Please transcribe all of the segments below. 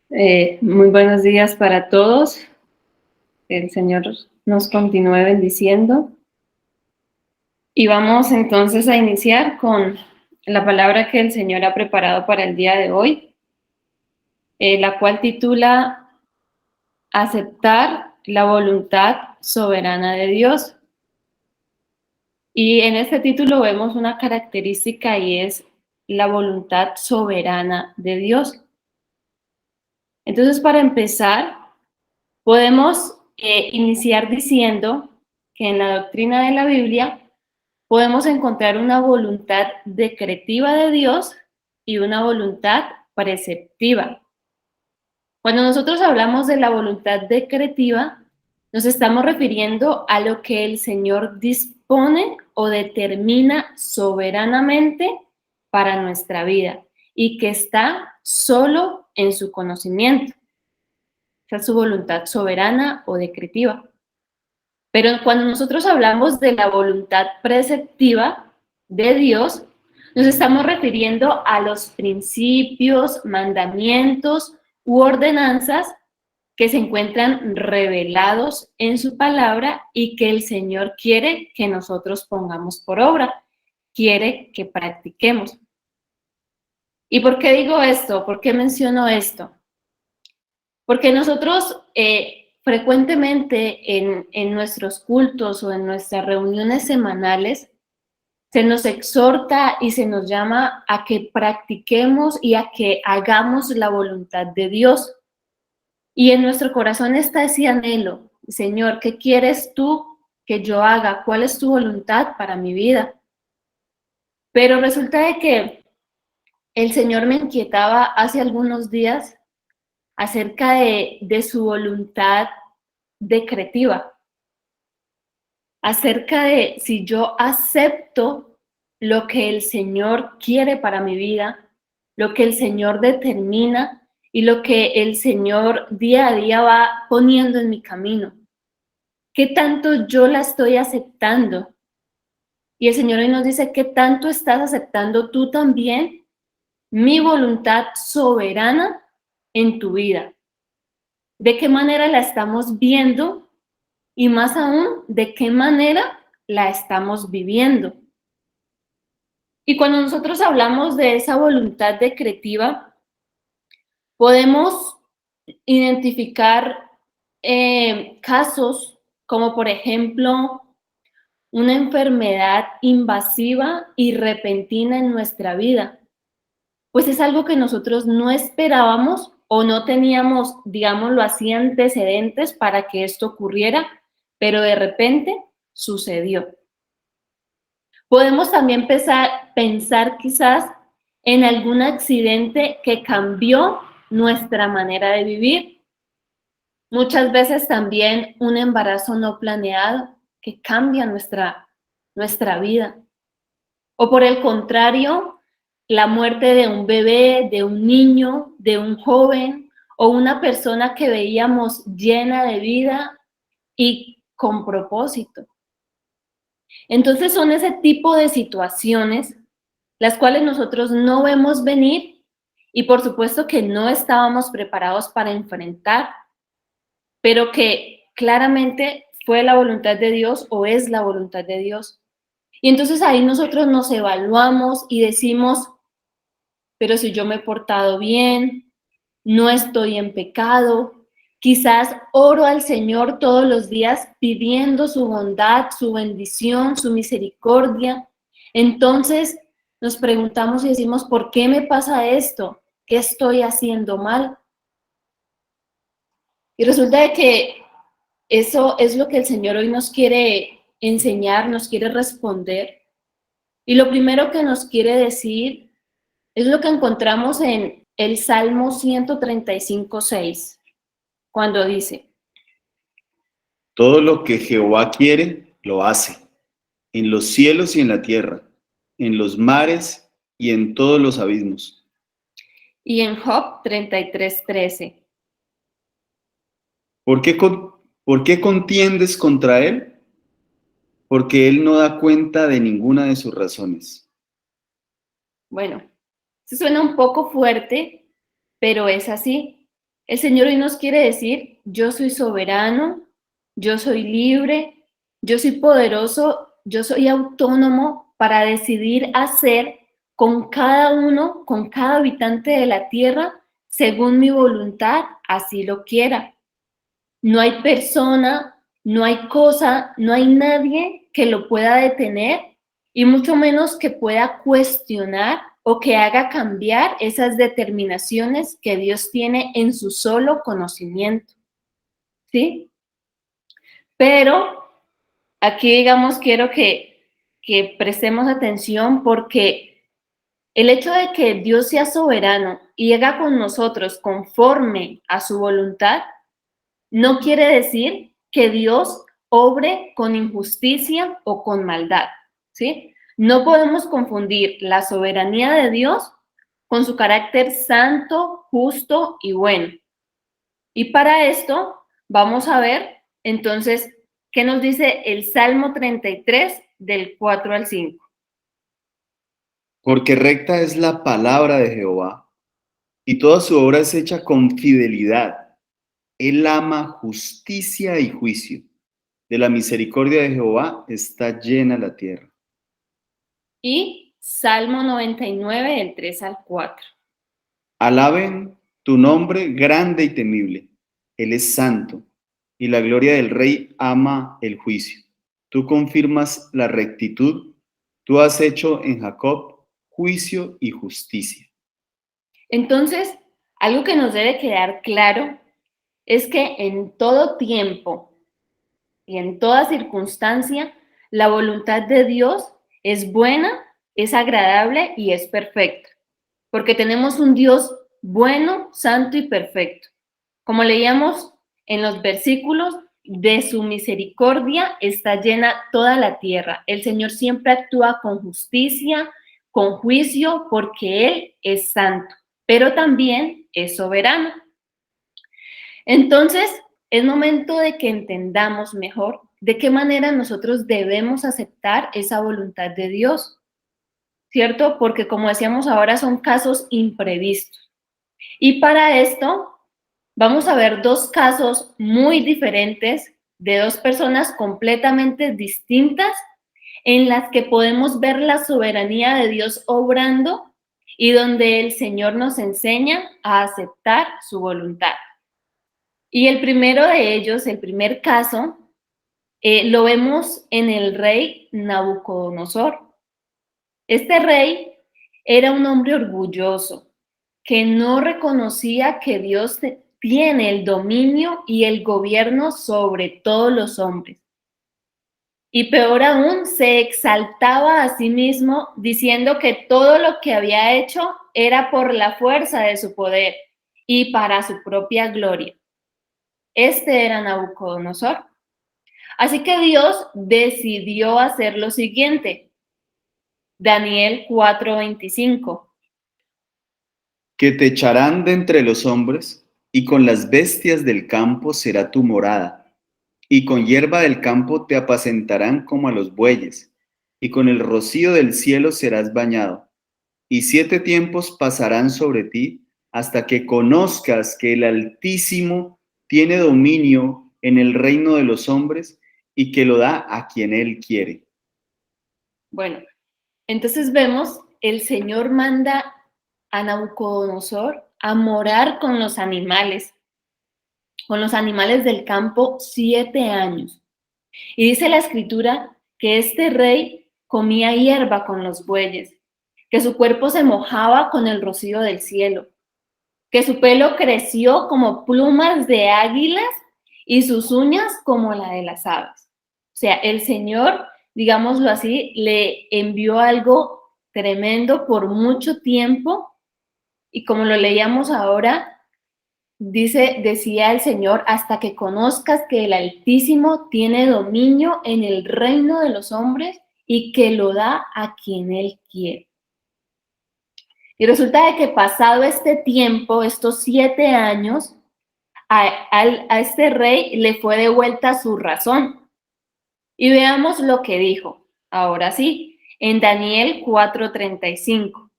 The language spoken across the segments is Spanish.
Muy buenos días para todos. El Señor nos continúe bendiciendo. Y vamos entonces a iniciar con la palabra que el Señor ha preparado para el día de hoy, la cual titula Aceptar la voluntad soberana de Dios. Y en este título vemos una característica y es la voluntad soberana de Dios. Entonces, para empezar, podemos iniciar diciendo que en la doctrina de la Biblia podemos encontrar una voluntad decretiva de Dios y una voluntad preceptiva. Cuando nosotros hablamos de la voluntad decretiva, nos estamos refiriendo a lo que el Señor dispone o determina soberanamente para nuestra vida y que está solo en su conocimiento. Esa es su voluntad soberana o decretiva. Pero cuando nosotros hablamos de la voluntad preceptiva de Dios, nos estamos refiriendo a los principios, mandamientos u ordenanzas que se encuentran revelados en su palabra y que el Señor quiere que nosotros pongamos por obra, quiere que practiquemos. ¿Y por qué digo esto? ¿Por qué menciono esto? Porque nosotros frecuentemente en nuestros cultos o en nuestras reuniones semanales se nos exhorta y se nos llama a que practiquemos y a que hagamos la voluntad de Dios. Y en nuestro corazón está ese anhelo, Señor, ¿qué quieres tú que yo haga? ¿Cuál es tu voluntad para mi vida? Pero resulta de que el Señor me inquietaba hace algunos días acerca de su voluntad decretiva, acerca de si yo acepto lo que el Señor quiere para mi vida, lo que el Señor determina y lo que el Señor día a día va poniendo en mi camino. ¿Qué tanto yo la estoy aceptando? Y el Señor hoy nos dice, ¿qué tanto estás aceptando tú también mi voluntad soberana en tu vida? ¿De qué manera la estamos viendo? Y más aún, ¿de qué manera la estamos viviendo? Y cuando nosotros hablamos de esa voluntad decretiva, podemos identificar casos como, por ejemplo, una enfermedad invasiva y repentina en nuestra vida. Pues es algo que nosotros no esperábamos o no teníamos, digámoslo así, antecedentes para que esto ocurriera, pero de repente sucedió. Podemos también pensar quizás en algún accidente que cambió nuestra manera de vivir. Muchas veces también un embarazo no planeado que cambia nuestra vida. O por el contrario, la muerte de un bebé, de un niño, de un joven o una persona que veíamos llena de vida y con propósito. Entonces son ese tipo de situaciones las cuales nosotros no vemos venir y por supuesto que no estábamos preparados para enfrentar, pero que claramente fue la voluntad de Dios o es la voluntad de Dios. Y entonces ahí nosotros nos evaluamos y decimos, pero si yo me he portado bien, no estoy en pecado, quizás oro al Señor todos los días pidiendo su bondad, su bendición, su misericordia. Entonces nos preguntamos y decimos, ¿por qué me pasa esto? ¿Qué estoy haciendo mal? Y resulta de que eso es lo que el Señor hoy nos quiere enseñar, nos quiere responder. Y lo primero que nos quiere decir es lo que encontramos en el Salmo 135:6, cuando dice: Todo lo que Jehová quiere, lo hace, en los cielos y en la tierra, en los mares y en todos los abismos. y en Job 33:13, ¿Por qué contiendes contra él? Porque él no da cuenta de ninguna de sus razones. bueno, eso suena un poco fuerte, pero es así. El Señor hoy nos quiere decir, yo soy soberano, yo soy libre, yo soy poderoso, yo soy autónomo para decidir hacer con cada uno, con cada habitante de la tierra, según mi voluntad, así lo quiera. No hay persona, no hay cosa, no hay nadie que lo pueda detener y mucho menos que pueda cuestionar o que haga cambiar esas determinaciones que Dios tiene en su solo conocimiento. ¿Sí? Pero aquí, digamos, quiero que prestemos atención porque el hecho de que Dios sea soberano y haga con nosotros conforme a su voluntad, no quiere decir que Dios obre con injusticia o con maldad, ¿sí? No podemos confundir la soberanía de Dios con su carácter santo, justo y bueno. Y para esto vamos a ver entonces qué nos dice el Salmo 33 del 4 al 5. Porque recta es la palabra de Jehová, y toda su obra es hecha con fidelidad. Él ama justicia y juicio. De la misericordia de Jehová está llena la tierra. Y Salmo 99 del 3 al 4. Alaben tu nombre grande y temible. Él es santo, y la gloria del Rey ama el juicio. Tú confirmas la rectitud. Tú has hecho en Jacob juicio y justicia. Entonces, algo que nos debe quedar claro es que en todo tiempo y en toda circunstancia, la voluntad de Dios es buena, es agradable y es perfecta, porque tenemos un Dios bueno, santo y perfecto. Como leíamos en los versículos, de su misericordia está llena toda la tierra. El Señor siempre actúa con justicia, con juicio, porque Él es santo, pero también es soberano. Entonces, es momento de que entendamos mejor de qué manera nosotros debemos aceptar esa voluntad de Dios, ¿cierto? Porque como decíamos ahora, son casos imprevistos. Y para esto, vamos a ver dos casos muy diferentes de dos personas completamente distintas en las que podemos ver la soberanía de Dios obrando y donde el Señor nos enseña a aceptar su voluntad. Y el primero de ellos, el primer caso, lo vemos en el rey Nabucodonosor. Este rey era un hombre orgulloso que no reconocía que Dios tiene el dominio y el gobierno sobre todos los hombres. Y peor aún, se exaltaba a sí mismo diciendo que todo lo que había hecho era por la fuerza de su poder y para su propia gloria. Este era Nabucodonosor. Así que Dios decidió hacer lo siguiente. Daniel 4:25. Que te echarán de entre los hombres, y con las bestias del campo será tu morada, y con hierba del campo te apacentarán como a los bueyes, y con el rocío del cielo serás bañado. Y 7 tiempos pasarán sobre ti, hasta que conozcas que el Altísimo tiene dominio en el reino de los hombres, y que lo da a quien él quiere. Bueno, entonces vemos, el Señor manda a Nabucodonosor a morar con los animales del campo 7 años. Y dice la escritura que este rey comía hierba con los bueyes, que su cuerpo se mojaba con el rocío del cielo, que su pelo creció como plumas de águilas y sus uñas como la de las aves. O sea, el Señor, digámoslo así, le envió algo tremendo por mucho tiempo y como lo leíamos ahora, decía el Señor, hasta que conozcas que el Altísimo tiene dominio en el reino de los hombres y que lo da a quien Él quiere. Y resulta de que pasado este tiempo, estos 7 años, a este rey le fue devuelta su razón. Y veamos lo que dijo, ahora sí, en Daniel 4:35.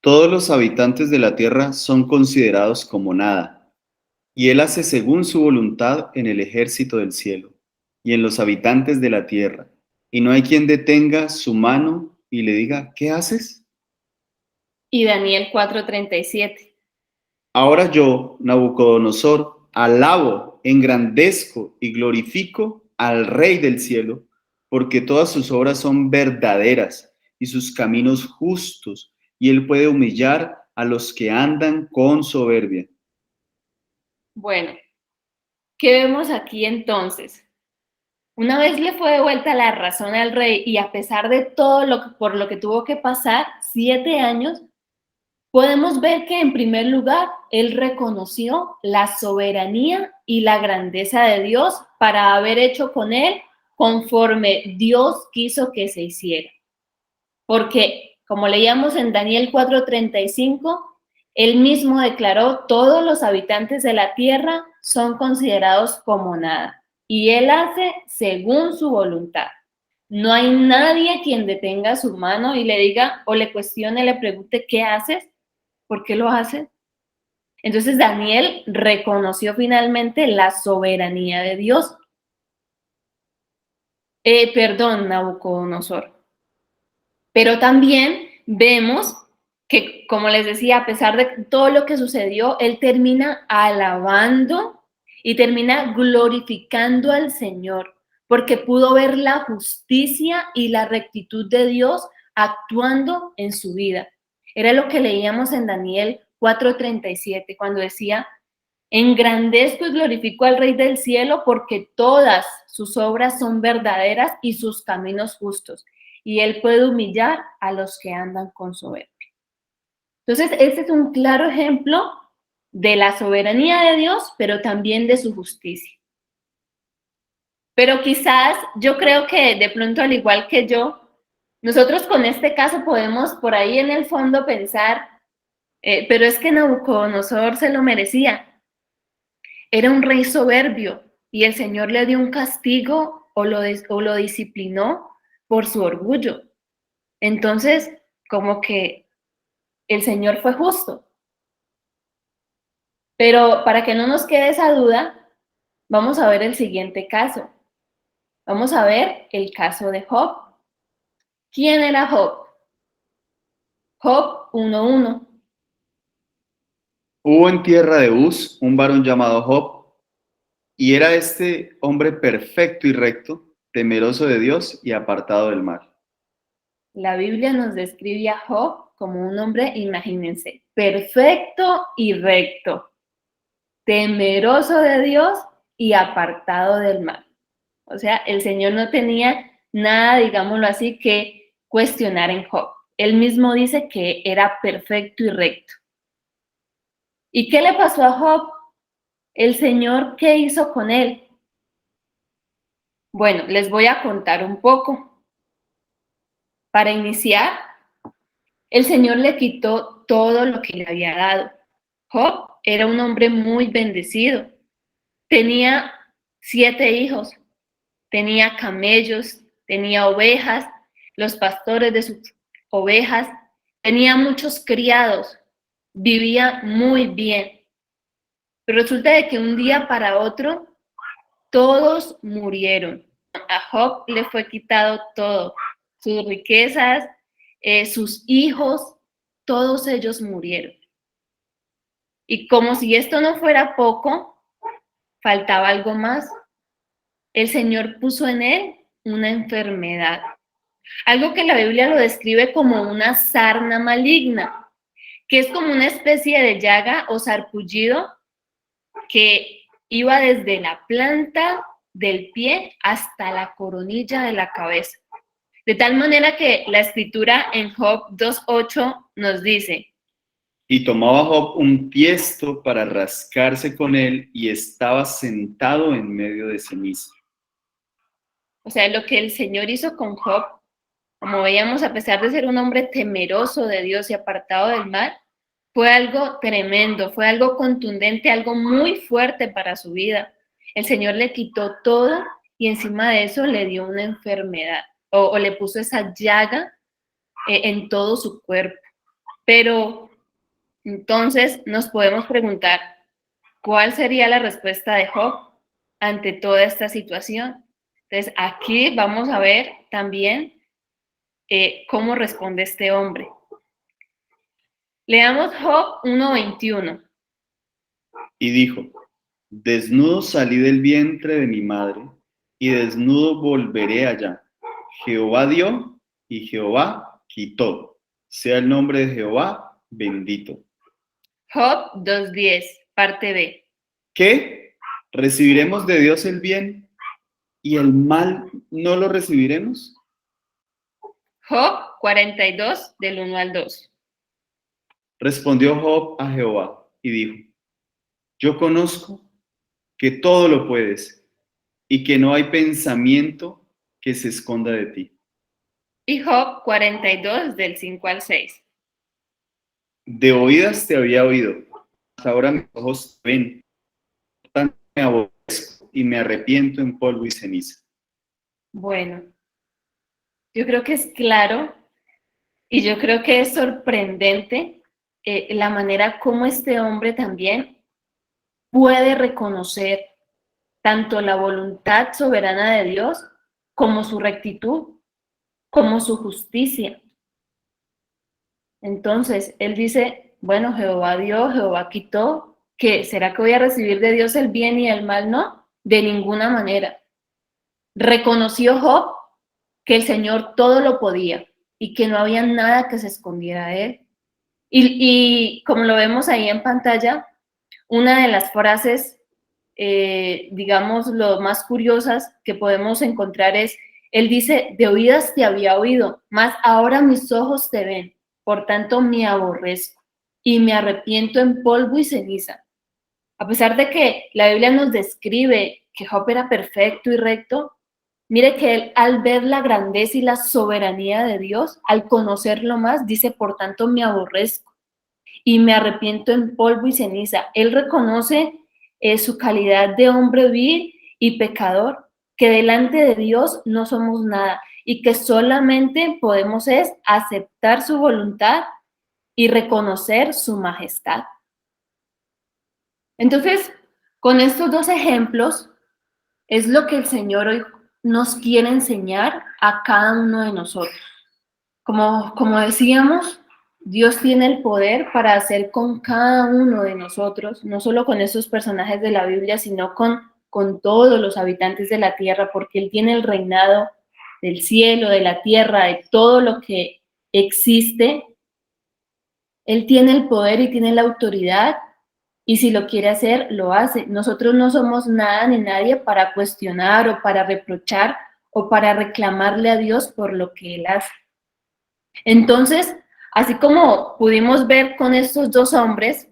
Todos los habitantes de la tierra son considerados como nada. y él hace según su voluntad en el ejército del cielo y en los habitantes de la tierra, y no hay quien detenga su mano y le diga, ¿qué haces? Y Daniel 4:37. Ahora yo, Nabucodonosor, alabo, engrandezco y glorifico al Rey del cielo, porque todas sus obras son verdaderas y sus caminos justos, y él puede humillar a los que andan con soberbia. Bueno, ¿qué vemos aquí entonces? Una vez le fue devuelta la razón al rey y a pesar de todo por lo que tuvo que pasar, 7 años, podemos ver que en primer lugar, él reconoció la soberanía y la grandeza de Dios para haber hecho con él conforme Dios quiso que se hiciera. Porque, como leíamos en Daniel 4:35, él mismo declaró, todos los habitantes de la tierra son considerados como nada, y él hace según su voluntad. No hay nadie quien detenga su mano y le diga o le cuestione, le pregunte, ¿qué haces? ¿Por qué lo haces? Entonces Daniel reconoció finalmente la soberanía de Dios. Nabucodonosor. Pero también vemos que, como les decía, a pesar de todo lo que sucedió, él termina alabando y termina glorificando al Señor, porque pudo ver la justicia y la rectitud de Dios actuando en su vida. Era lo que leíamos en Daniel 4:37, cuando decía, engrandezco y glorifico al Rey del cielo porque todas sus obras son verdaderas y sus caminos justos, y él puede humillar a los que andan con soberbia. Entonces, este es un claro ejemplo de la soberanía de Dios, pero también de su justicia. Pero quizás yo creo que de pronto, al igual que yo, nosotros con este caso podemos por ahí en el fondo pensar, pero es que Nabucodonosor se lo merecía. Era un rey soberbio y el Señor le dio un castigo o lo disciplinó por su orgullo. Entonces, como que el Señor fue justo. Pero para que no nos quede esa duda, vamos a ver el siguiente caso. Vamos a ver el caso de Job. ¿Quién era Job? Job 1:1. Hubo en tierra de Uz un varón llamado Job, y era este hombre perfecto y recto, temeroso de Dios y apartado del mal. La Biblia nos describe a Job como un hombre, imagínense, perfecto y recto, temeroso de Dios y apartado del mal. O sea, el Señor no tenía nada, digámoslo así, que cuestionar en Job. Él mismo dice que era perfecto y recto. ¿Y qué le pasó a Job? El Señor, ¿qué hizo con él? Bueno, les voy a contar un poco. Para iniciar, el Señor le quitó todo lo que le había dado. Job era un hombre muy bendecido. Tenía 7 hijos, tenía camellos, tenía ovejas, los pastores de sus ovejas, tenía muchos criados, vivía muy bien. Pero resulta de que un día para otro todos murieron. A Job le fue quitado todo, sus riquezas, sus hijos, todos ellos murieron. Y como si esto no fuera poco, faltaba algo más. El Señor puso en él una enfermedad, algo que la Biblia lo describe como una sarna maligna, que es como una especie de llaga o sarpullido que iba desde la planta del pie hasta la coronilla de la cabeza. De tal manera que la escritura en Job 2:8 nos dice, Y tomaba Job un tiesto para rascarse con él, y estaba sentado en medio de ceniza. o sea, lo que el Señor hizo con Job, como veíamos, a pesar de ser un hombre temeroso de Dios y apartado del mal, fue algo tremendo, fue algo contundente, algo muy fuerte para su vida. El Señor le quitó todo y encima de eso le dio una enfermedad o le puso esa llaga en todo su cuerpo. Pero entonces nos podemos preguntar, ¿Cuál sería la respuesta de Job ante toda esta situación? Entonces, aquí vamos a ver también cómo responde este hombre. Leamos Job 1:21. Y dijo, desnudo salí del vientre de mi madre, y desnudo volveré allá. Jehová dio, y Jehová quitó. Sea el nombre de Jehová bendito. Job 2:10, parte B. ¿Qué? ¿Recibiremos de Dios el bien y el mal no lo recibiremos? Job 42, del 1 al 2. Respondió Job a Jehová y dijo, yo conozco que todo lo puedes y que no hay pensamiento que se esconda de ti. Y Job 42, del 5 al 6. De oídas te había oído, hasta ahora mis ojos te ven, por tanto me aborrezco y me arrepiento en polvo y ceniza. Bueno, yo creo que es claro y yo creo que es sorprendente la manera como este hombre también puede reconocer tanto la voluntad soberana de Dios como su rectitud, como su justicia. Entonces, él dice, bueno, Jehová dio, Jehová quitó, ¿qué? ¿Será que voy a recibir de Dios el bien y el mal? No, de ninguna manera. Reconoció Job que el Señor todo lo podía y que no había nada que se escondiera de él. Y como lo vemos ahí en pantalla, una de las frases, digamos, lo más curiosas que podemos encontrar es, él dice, de oídas te había oído, mas ahora mis ojos te ven, por tanto me aborrezco y me arrepiento en polvo y ceniza. A pesar de que la Biblia nos describe que Job era perfecto y recto, mire que él al ver la grandeza y la soberanía de Dios, al conocerlo más, dice, por tanto me aborrezco y me arrepiento en polvo y ceniza. Él reconoce su calidad de hombre vil y pecador, que delante de Dios no somos nada y que solamente podemos es aceptar su voluntad y reconocer su majestad. Entonces, con estos dos ejemplos, es lo que el Señor hoy nos quiere enseñar a cada uno de nosotros. Como decíamos, Dios tiene el poder para hacer con cada uno de nosotros, no solo con esos personajes de la Biblia, sino con todos los habitantes de la tierra, porque Él tiene el reinado del cielo, de la tierra, de todo lo que existe. Él tiene el poder y tiene la autoridad, y si lo quiere hacer, lo hace. Nosotros no somos nada ni nadie para cuestionar o para reprochar o para reclamarle a Dios por lo que Él hace. Entonces, así como pudimos ver con estos dos hombres,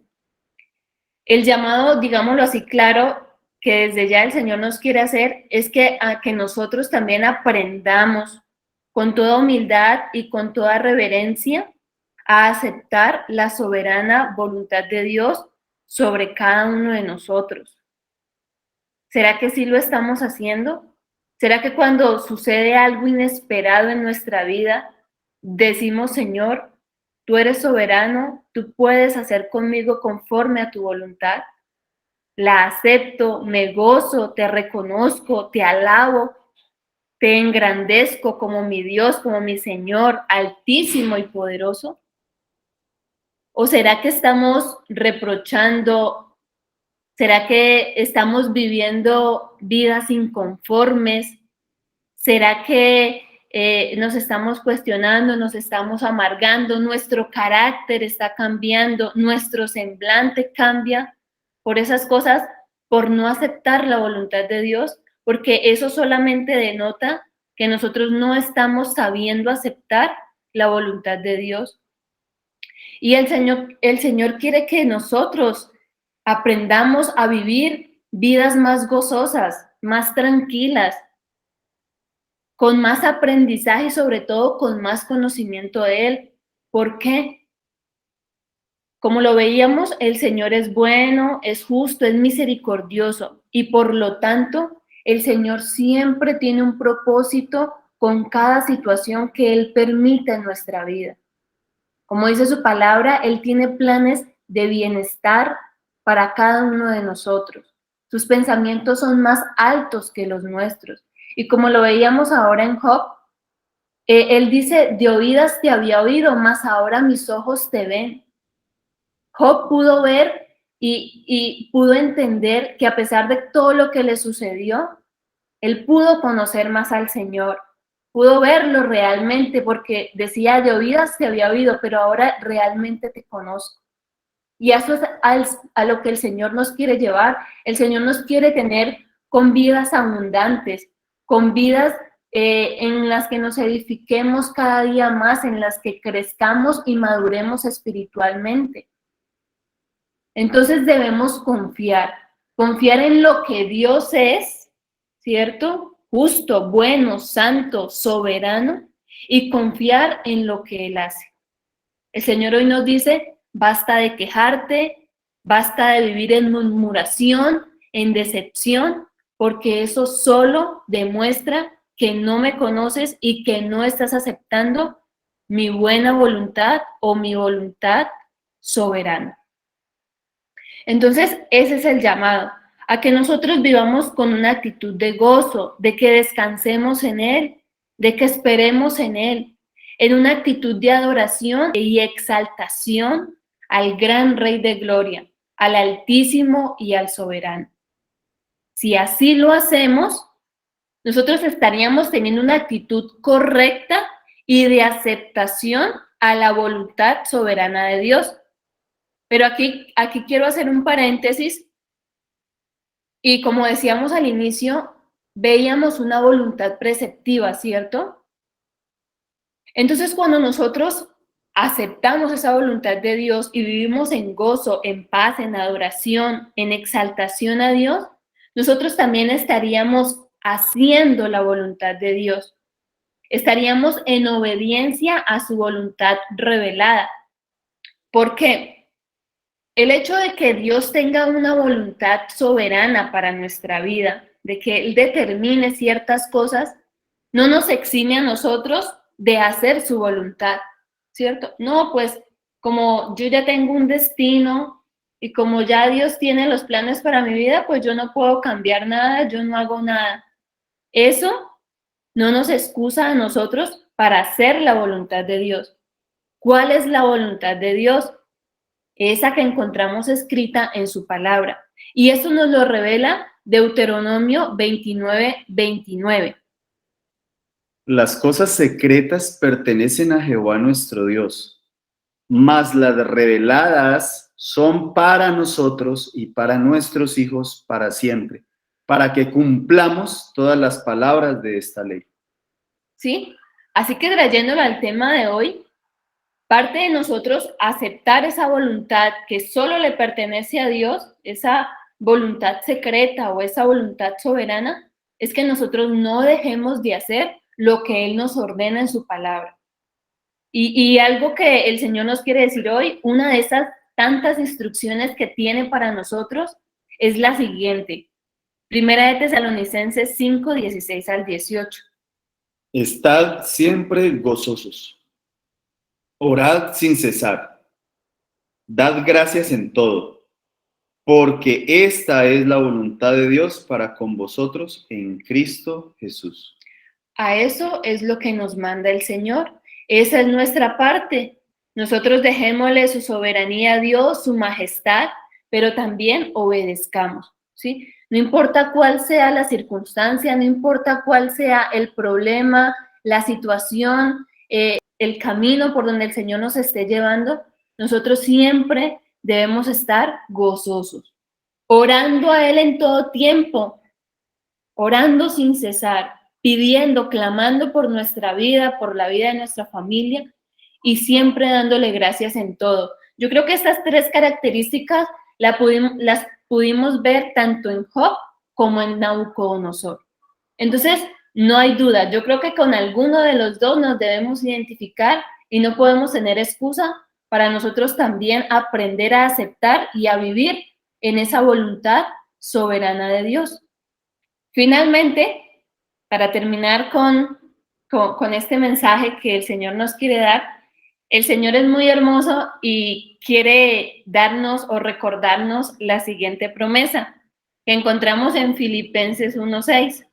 el llamado, digámoslo así claro, que desde ya el Señor nos quiere hacer es que nosotros también aprendamos con toda humildad y con toda reverencia a aceptar la soberana voluntad de Dios sobre cada uno de nosotros. ¿Será que sí lo estamos haciendo? ¿Será que cuando sucede algo inesperado en nuestra vida, decimos, Señor, tú eres soberano, tú puedes hacer conmigo conforme a tu voluntad? La acepto, me gozo, te reconozco, te alabo, te engrandezco como mi Dios, como mi Señor, altísimo y poderoso. ¿O será que estamos reprochando? ¿Será que estamos viviendo vidas inconformes? ¿Será que nos estamos cuestionando, nos estamos amargando, nuestro carácter está cambiando, nuestro semblante cambia por esas cosas, por no aceptar la voluntad de Dios? Porque eso solamente denota que nosotros no estamos sabiendo aceptar la voluntad de Dios. Y el Señor quiere que nosotros aprendamos a vivir vidas más gozosas, más tranquilas, con más aprendizaje y sobre todo con más conocimiento de Él. ¿Por qué? Como lo veíamos, el Señor es bueno, es justo, es misericordioso y por lo tanto el Señor siempre tiene un propósito con cada situación que Él permita en nuestra vida. Como dice su palabra, Él tiene planes de bienestar para cada uno de nosotros. Sus pensamientos son más altos que los nuestros. Y como lo veíamos ahora en Job, él dice, de oídas te había oído, mas ahora mis ojos te ven. Job pudo ver y pudo entender que a pesar de todo lo que le sucedió, él pudo conocer más al Señor, pudo verlo realmente, porque decía, de oídas te había oído, pero ahora realmente te conozco. Y eso es a lo que el Señor nos quiere llevar. El Señor nos quiere tener con vidas abundantes, con vidas en las que nos edifiquemos cada día más, en las que crezcamos y maduremos espiritualmente. Entonces debemos confiar en lo que Dios es, ¿cierto? Justo, bueno, santo, soberano, y confiar en lo que Él hace. El Señor hoy nos dice, basta de quejarte, basta de vivir en murmuración, en decepción, porque eso solo demuestra que no me conoces y que no estás aceptando mi buena voluntad o mi voluntad soberana. Entonces, ese es el llamado, a que nosotros vivamos con una actitud de gozo, de que descansemos en Él, de que esperemos en Él, en una actitud de adoración y exaltación al gran Rey de Gloria, al Altísimo y al Soberano. Si así lo hacemos, nosotros estaríamos teniendo una actitud correcta y de aceptación a la voluntad soberana de Dios. Pero aquí quiero hacer un paréntesis y como decíamos al inicio, veíamos una voluntad preceptiva, ¿cierto? Entonces cuando nosotros aceptamos esa voluntad de Dios y vivimos en gozo, en paz, en adoración, en exaltación a Dios, nosotros también estaríamos haciendo la voluntad de Dios. Estaríamos en obediencia a su voluntad revelada. ¿Por qué? El hecho de que Dios tenga una voluntad soberana para nuestra vida, de que Él determine ciertas cosas, no nos exime a nosotros de hacer su voluntad, ¿cierto? No, pues como yo ya tengo un destino y como ya Dios tiene los planes para mi vida, pues yo no puedo cambiar nada, yo no hago nada. Eso no nos excusa a nosotros para hacer la voluntad de Dios. ¿Cuál es la voluntad de Dios? Esa que encontramos escrita en su palabra. Y eso nos lo revela Deuteronomio 29:29. Las cosas secretas pertenecen a Jehová nuestro Dios, mas las reveladas son para nosotros y para nuestros hijos para siempre, para que cumplamos todas las palabras de esta ley. ¿Sí? Así que trayéndolo al tema de hoy, parte de nosotros aceptar esa voluntad que solo le pertenece a Dios, esa voluntad secreta o esa voluntad soberana, es que nosotros no dejemos de hacer lo que Él nos ordena en su palabra. Y algo que el Señor nos quiere decir hoy, una de esas tantas instrucciones que tiene para nosotros es la siguiente. Primera de Tesalonicenses 5:16 al 18. Estad siempre gozosos, orad sin cesar, dad gracias en todo, porque esta es la voluntad de Dios para con vosotros en Cristo Jesús. A eso es lo que nos manda el Señor. Esa es nuestra parte. Nosotros dejémosle su soberanía a Dios, su majestad, pero también obedezcamos, ¿sí? No importa cuál sea la circunstancia, no importa cuál sea el problema, la situación, el camino por donde el Señor nos esté llevando, nosotros siempre debemos estar gozosos, orando a Él en todo tiempo, orando sin cesar, pidiendo, clamando por nuestra vida, por la vida de nuestra familia y siempre dándole gracias en todo. Yo creo que estas tres características las pudimos ver tanto en Job como en Nabucodonosor. Entonces, no hay duda, yo creo que con alguno de los dos nos debemos identificar y no podemos tener excusa para nosotros también aprender a aceptar y a vivir en esa voluntad soberana de Dios. Finalmente, para terminar con este mensaje que el Señor nos quiere dar, El Señor es muy hermoso y quiere darnos o recordarnos la siguiente promesa que encontramos en Filipenses 1:6.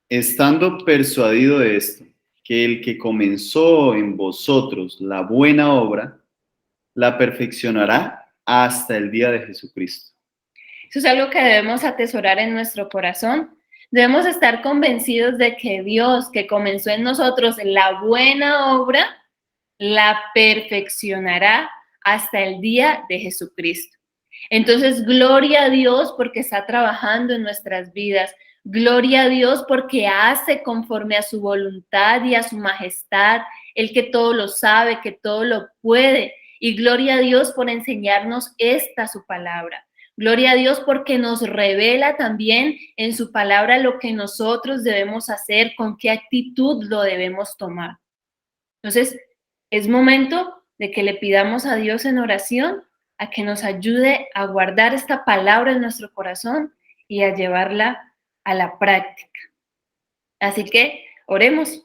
Estando persuadido de esto, que el que comenzó en vosotros la buena obra, la perfeccionará hasta el día de Jesucristo. Eso es algo que debemos atesorar en nuestro corazón. Debemos estar convencidos de que Dios, que comenzó en nosotros la buena obra, la perfeccionará hasta el día de Jesucristo. Entonces, gloria a Dios porque está trabajando en nuestras vidas. Gloria a Dios porque hace conforme a su voluntad y a su majestad, el que todo lo sabe, que todo lo puede. Y gloria a Dios por enseñarnos su palabra. Gloria a Dios porque nos revela también en su palabra lo que nosotros debemos hacer, con qué actitud lo debemos tomar. Entonces, es momento de que le pidamos a Dios en oración a que nos ayude a guardar esta palabra en nuestro corazón y a llevarla a la práctica. Así que oremos.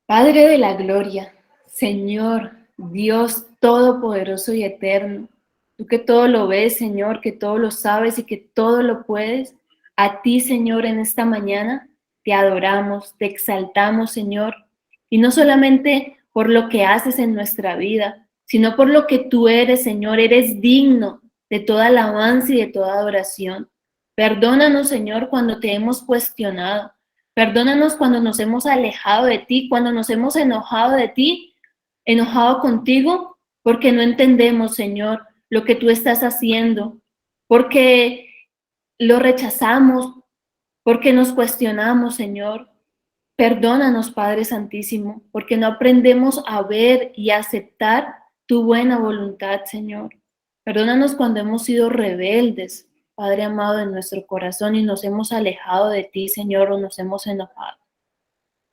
Padre de la gloria, Señor, Dios todopoderoso y eterno, tú que todo lo ves, Señor, que todo lo sabes y que todo lo puedes, a ti, Señor, en esta mañana te adoramos, te exaltamos, Señor, y no solamente por lo que haces en nuestra vida, sino por lo que tú eres, Señor, eres digno de toda alabanza y de toda adoración. Perdónanos, Señor, cuando te hemos cuestionado. Perdónanos cuando nos hemos alejado de ti, cuando nos hemos enojado de ti, enojado contigo, porque no entendemos, Señor, lo que tú estás haciendo, porque lo rechazamos, porque nos cuestionamos, Señor. Perdónanos, Padre Santísimo, porque no aprendemos a ver y a aceptar tu buena voluntad, Señor. Perdónanos cuando hemos sido rebeldes, Padre amado, en nuestro corazón y nos hemos alejado de ti, Señor, o nos hemos enojado.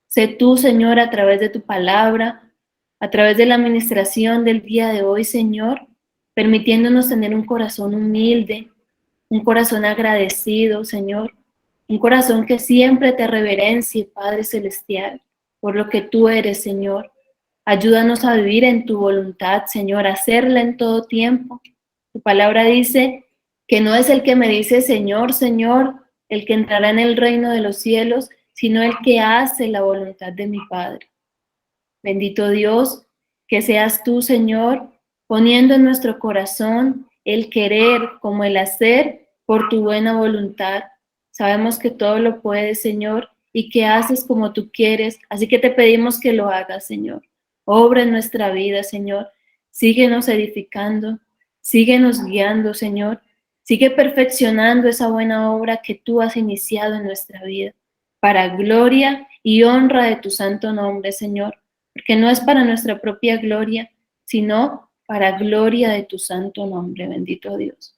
Sé tú, Señor, a través de tu palabra, a través de la administración del día de hoy, Señor, permitiéndonos tener un corazón humilde, un corazón agradecido, Señor, un corazón que siempre te reverencie, Padre Celestial, por lo que tú eres, Señor. Ayúdanos a vivir en tu voluntad, Señor, a hacerla en todo tiempo. Tu palabra dice que no es el que me dice Señor, Señor, el que entrará en el reino de los cielos, sino el que hace la voluntad de mi Padre. Bendito Dios, que seas tú, Señor, poniendo en nuestro corazón el querer como el hacer por tu buena voluntad. Sabemos que todo lo puedes, Señor, y que haces como tú quieres, así que te pedimos que lo hagas, Señor. Obra en nuestra vida, Señor. Síguenos edificando, síguenos guiando, Señor. Sigue perfeccionando esa buena obra que tú has iniciado en nuestra vida, para gloria y honra de tu santo nombre, Señor, porque no es para nuestra propia gloria, sino para gloria de tu santo nombre, bendito Dios.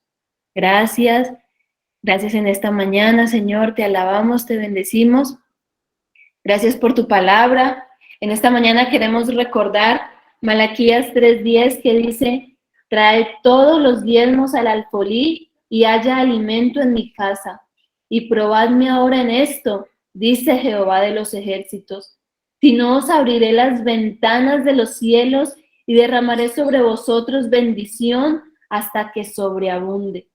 Gracias, gracias en esta mañana, Señor, te alabamos, te bendecimos. Gracias por tu palabra. En esta mañana queremos recordar Malaquías 3:10 que dice, trae todos los diezmos al alfolí y haya alimento en mi casa. Y probadme ahora en esto, dice Jehová de los ejércitos. Si no, os abriré las ventanas de los cielos y derramaré sobre vosotros bendición hasta que sobreabunde.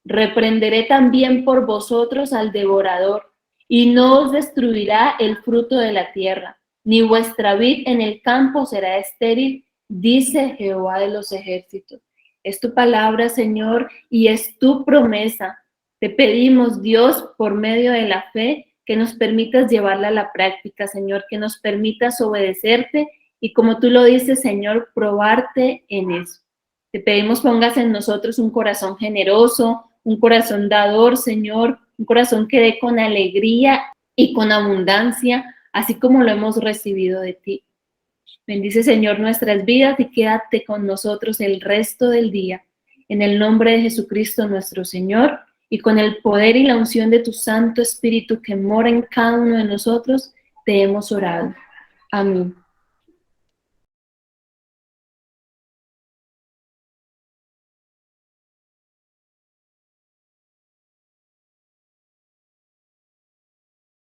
Reprenderé también por vosotros al devorador, y no os destruirá el fruto de la tierra, ni vuestra vid en el campo será estéril, dice Jehová de los ejércitos. Es tu palabra, Señor, y es tu promesa. Te pedimos, Dios, por medio de la fe, que nos permitas llevarla a la práctica, Señor, que nos permitas obedecerte y, como tú lo dices, Señor, probarte en eso. Te pedimos pongas en nosotros un corazón generoso, un corazón dador, Señor, un corazón que dé con alegría y con abundancia, así como lo hemos recibido de ti. Bendice, Señor, nuestras vidas y quédate con nosotros el resto del día. En el nombre de Jesucristo nuestro Señor y con el poder y la unción de tu Santo Espíritu que mora en cada uno de nosotros, te hemos orado. Amén.